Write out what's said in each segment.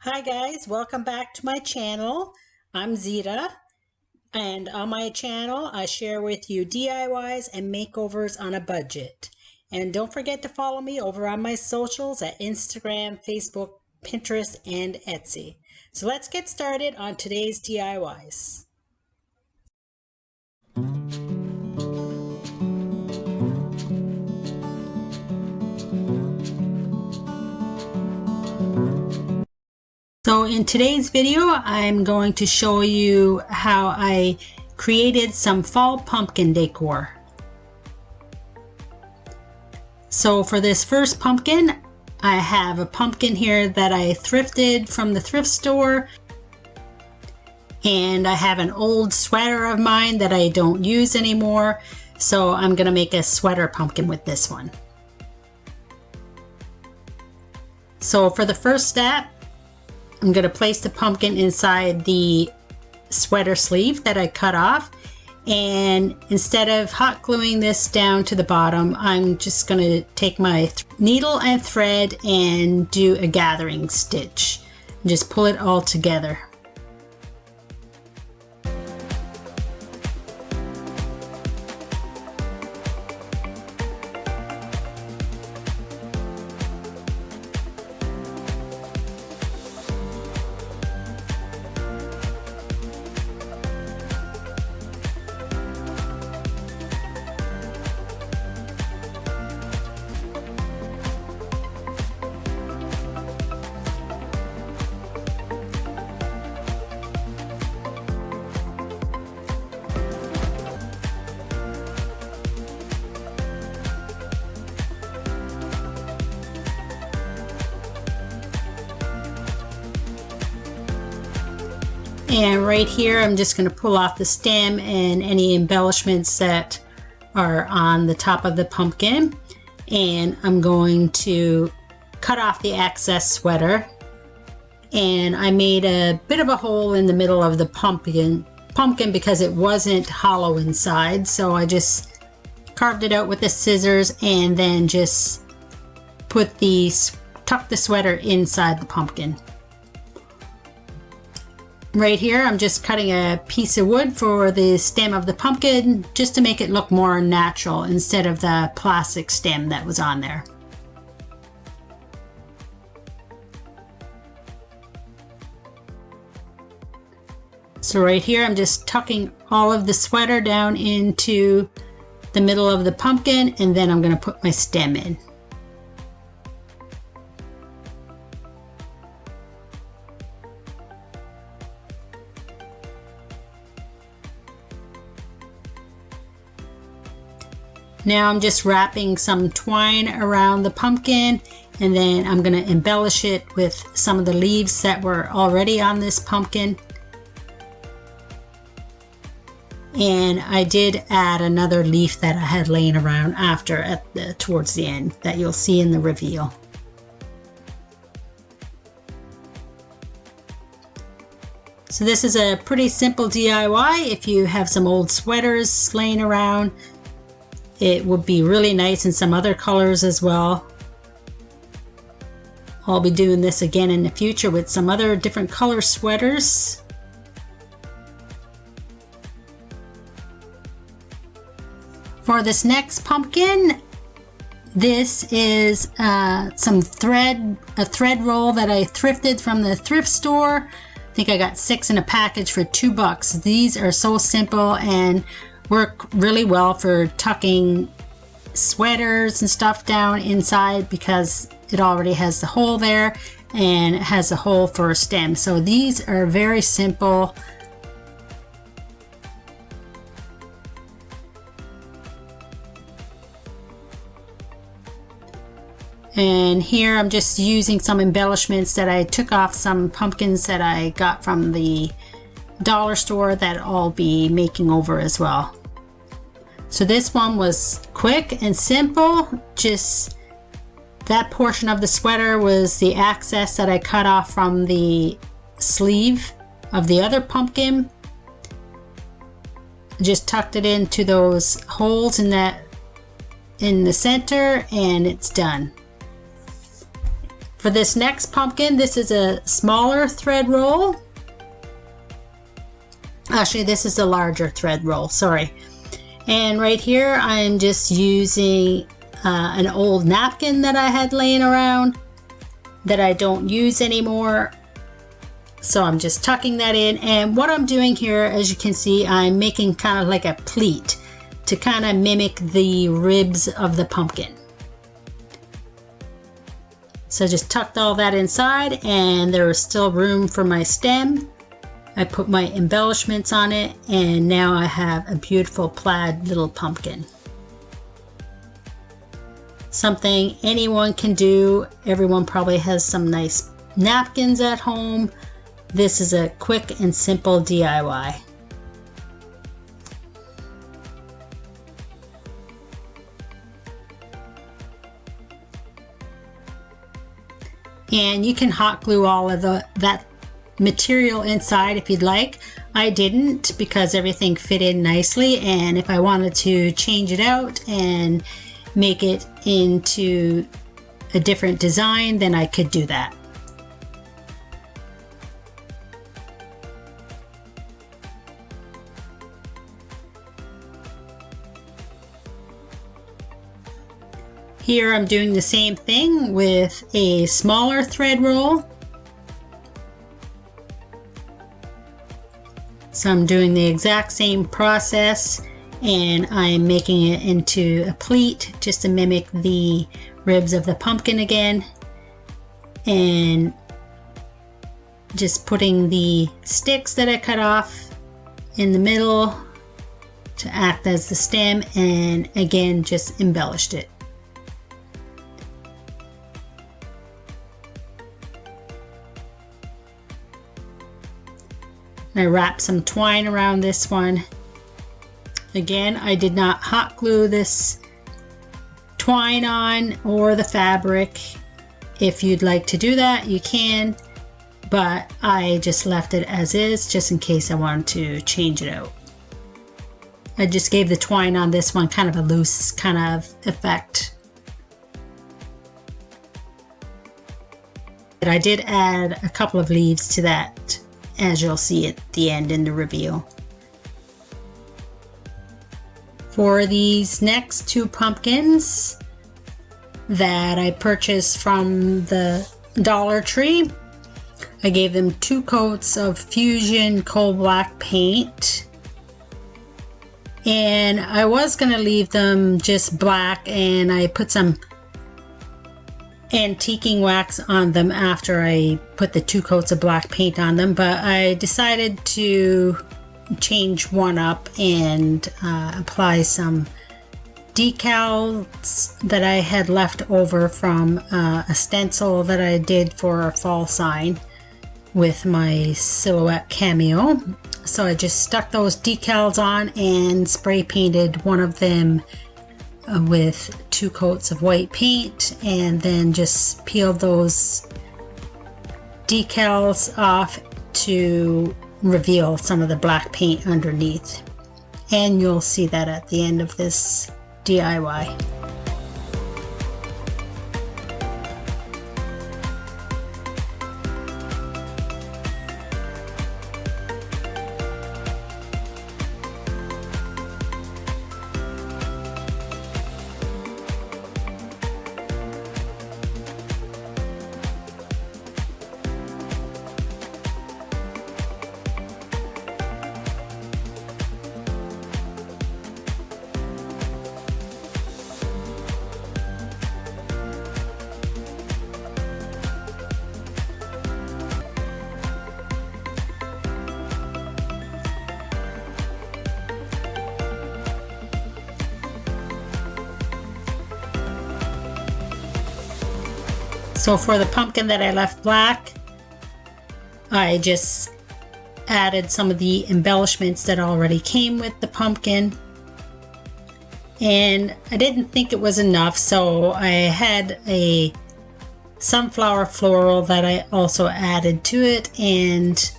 Hi guys, welcome back to my channel. I'm Zita, and on my channel I share with you DIYs and makeovers on a budget. And don't forget to follow me over on my socials at Instagram, Facebook, Pinterest, and Etsy. So let's get started on today's DIYs. So in today's video, I'm going to show you how I created some fall pumpkin decor. So for this first pumpkin, I have a pumpkin here that I thrifted from the thrift store. And I have an old sweater of mine that I don't use anymore. So I'm gonna make a sweater pumpkin with this one. So for the first step, I'm going to place the pumpkin inside the sweater sleeve that I cut off, and instead of hot gluing this down to the bottom, I'm just going to take my needle and thread and do a gathering stitch and just pull it all together. And right here, I'm just going to pull off the stem and any embellishments that are on the top of the pumpkin. And I'm going to cut off the excess sweater. And I made a bit of a hole in the middle of the pumpkin because it wasn't hollow inside. So I just carved it out with the scissors and then just tuck the sweater inside the pumpkin. Right here, I'm just cutting a piece of wood for the stem of the pumpkin just to make it look more natural instead of the plastic stem that was on there. So right here, I'm just tucking all of the sweater down into the middle of the pumpkin, and then I'm going to put my stem in. Now I'm just wrapping some twine around the pumpkin, and then I'm going to embellish it with some of the leaves that were already on this pumpkin. And I did add another leaf that I had laying around towards the end that you'll see in the reveal. So this is a pretty simple DIY. If you have some old sweaters laying around, it would be really nice in some other colors as well. I'll be doing this again in the future with some other different color sweaters. For this next pumpkin, this is a thread roll that I thrifted from the thrift store. I think I got 6 in a package for $2. These are so simple and work really well for tucking sweaters and stuff down inside because it already has the hole there and it has a hole for a stem. So these are very simple. And here I'm just using some embellishments that I took off some pumpkins that I got from the dollar store that I'll be making over as well. So this one was quick and simple. Just that portion of the sweater was the excess that I cut off from the sleeve of the other pumpkin. Just tucked it into those holes in the center, and it's done. For this next pumpkin, this is a smaller thread roll. Actually, this is a larger thread roll, sorry. And right here, I'm just using an old napkin that I had laying around that I don't use anymore. So I'm just tucking that in. And what I'm doing here, as you can see, I'm making kind of like a pleat to kind of mimic the ribs of the pumpkin. So just tucked all that inside, and there was still room for my stem. I put my embellishments on it, and now I have a beautiful plaid little pumpkin. Something anyone can do. Everyone probably has some nice napkins at home. This is a quick and simple DIY. And you can hot glue all of that material inside if you'd like. I didn't, because everything fit in nicely, and if I wanted to change it out and make it into a different design, then I could do that. Here I'm doing the same thing with a smaller thread roll. So I'm doing the exact same process, and I'm making it into a pleat just to mimic the ribs of the pumpkin again, and just putting the sticks that I cut off in the middle to act as the stem, and again just embellished it. I wrapped some twine around this one. Again, I did not hot glue this twine on or the fabric. If you'd like to do that, you can, but I just left it as is just in case I wanted to change it out. I just gave the twine on this one kind of a loose kind of effect. But I did add a couple of leaves to that, as you'll see at the end in the reveal. For these next two pumpkins that I purchased from the Dollar Tree, I gave them 2 coats of Fusion Coal Black paint, and I was going to leave them just black, and I put some antiquing wax on them after I put the 2 coats of black paint on them, but I decided to change one up and apply some decals that I had left over from a stencil that I did for a fall sign with my silhouette cameo. So I just stuck those decals on and spray painted one of them with 2 coats of white paint, and then just peeled those decals off to reveal some of the black paint underneath. And you'll see that at the end of this DIY. So for the pumpkin that I left black, I just added some of the embellishments that already came with the pumpkin. And I didn't think it was enough, so I had a sunflower floral that I also added to it, and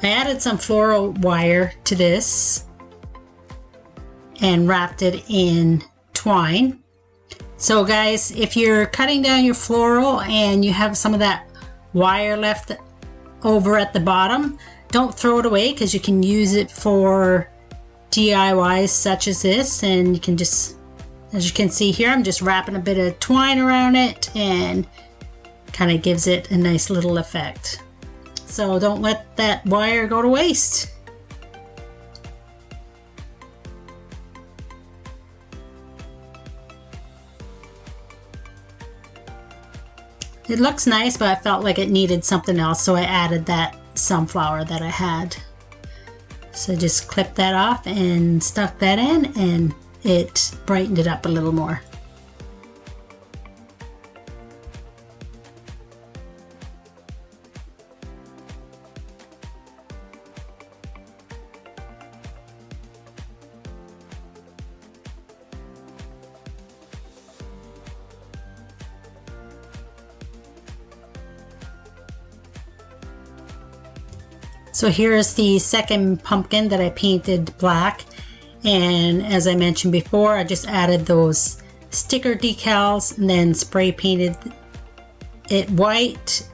I added some floral wire to this and wrapped it in twine. So guys, if you're cutting down your floral and you have some of that wire left over at the bottom, don't throw it away, because you can use it for DIYs such as this. And you can just, as you can see here, I'm just wrapping a bit of twine around it, and kind of gives it a nice little effect. So don't let that wire go to waste. It looks nice, but I felt like it needed something else, so I added that sunflower that I had. So just clipped that off and stuck that in, and it brightened it up a little more. So here's the second pumpkin that I painted black, and as I mentioned before, I just added those sticker decals and then spray painted it white,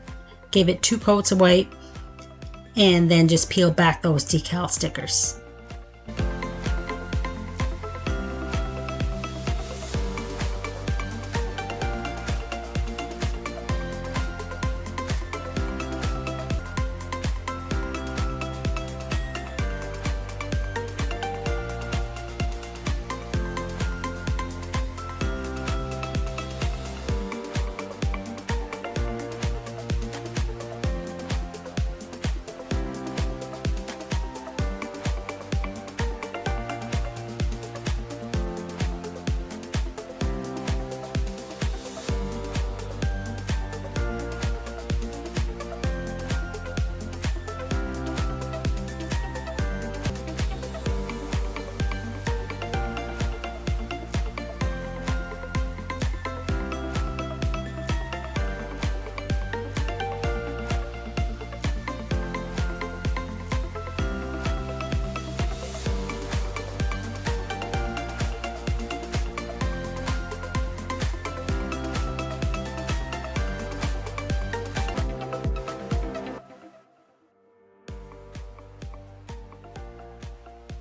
gave it 2 coats of white, and then just peeled back those decal stickers.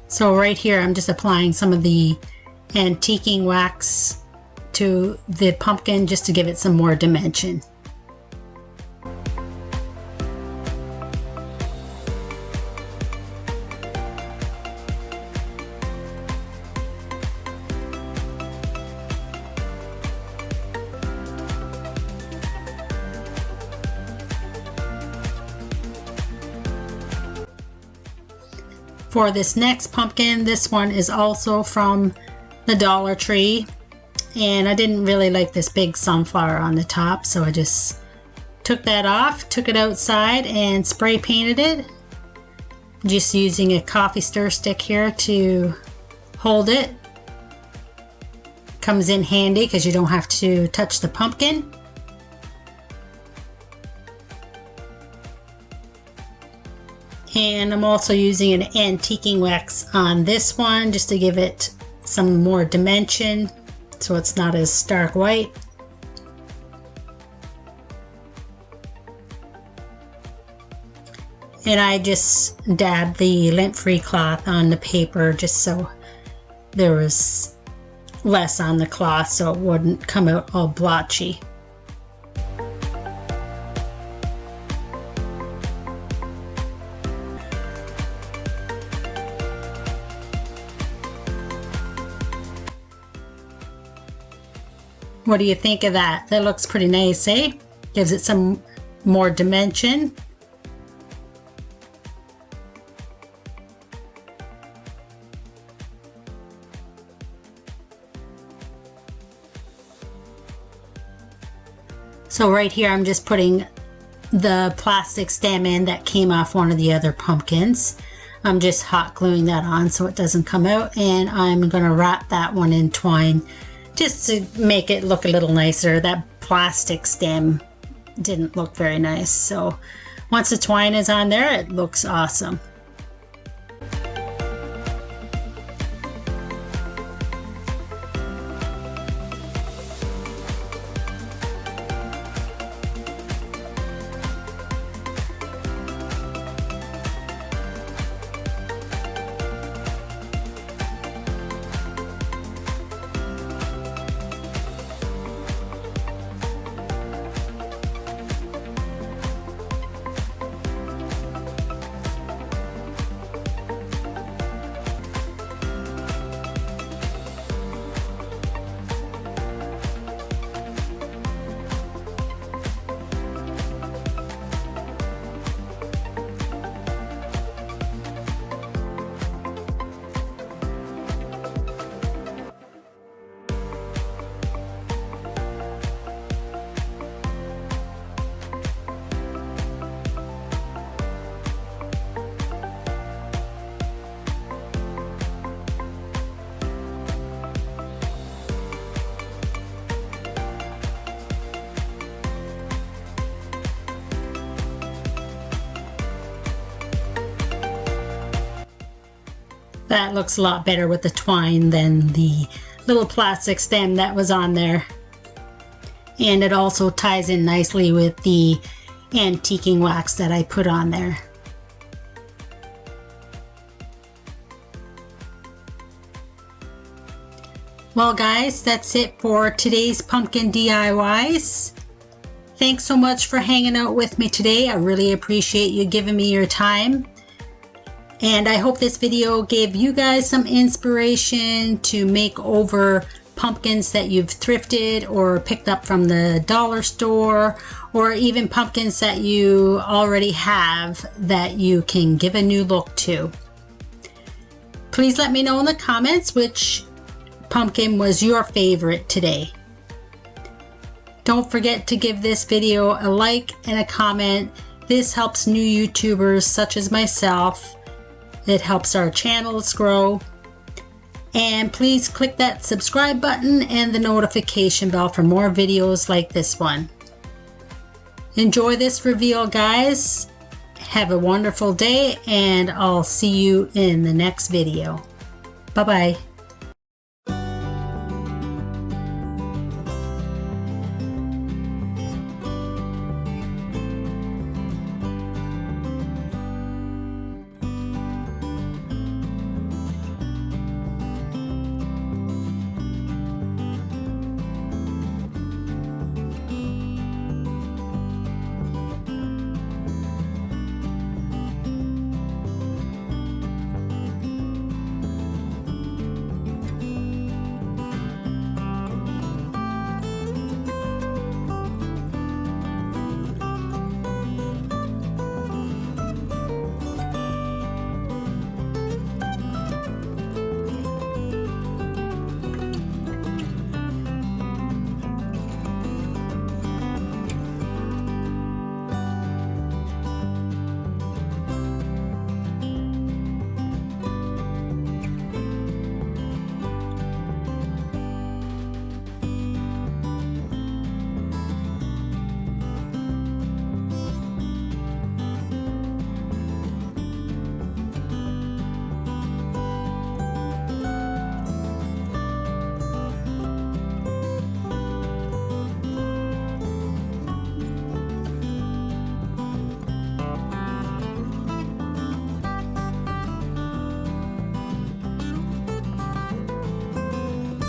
So right here, I'm just applying some of the antiquing wax to the pumpkin just to give it some more dimension. For this next pumpkin, this one is also from the Dollar Tree, and I didn't really like this big sunflower on the top, so I just took that off, took it outside and spray painted it, just using a coffee stir stick here to hold it. Comes in handy because you don't have to touch the pumpkin. And I'm also using an antiquing wax on this one just to give it some more dimension so it's not as stark white. And I just dabbed the lint-free cloth on the paper just so there was less on the cloth so it wouldn't come out all blotchy. What do you think of that? That looks pretty nice, eh? Gives it some more dimension. So right here, I'm just putting the plastic stem in that came off one of the other pumpkins. I'm just hot gluing that on so it doesn't come out, and I'm gonna wrap that one in twine just to make it look a little nicer. That plastic stem didn't look very nice. So once the twine is on there, it looks awesome. That looks a lot better with the twine than the little plastic stem that was on there. And it also ties in nicely with the antiquing wax that I put on there. Well guys, that's it for today's pumpkin DIYs. Thanks so much for hanging out with me today. I really appreciate you giving me your time. And I hope this video gave you guys some inspiration to make over pumpkins that you've thrifted or picked up from the dollar store, or even pumpkins that you already have that you can give a new look to. Please let me know in the comments which pumpkin was your favorite today. Don't forget to give this video a like and a comment. This helps new YouTubers such as myself. It helps our channels grow. And please click that subscribe button and the notification bell for more videos like this one. Enjoy this reveal, guys. Have a wonderful day, and I'll see you in the next video. Bye-bye.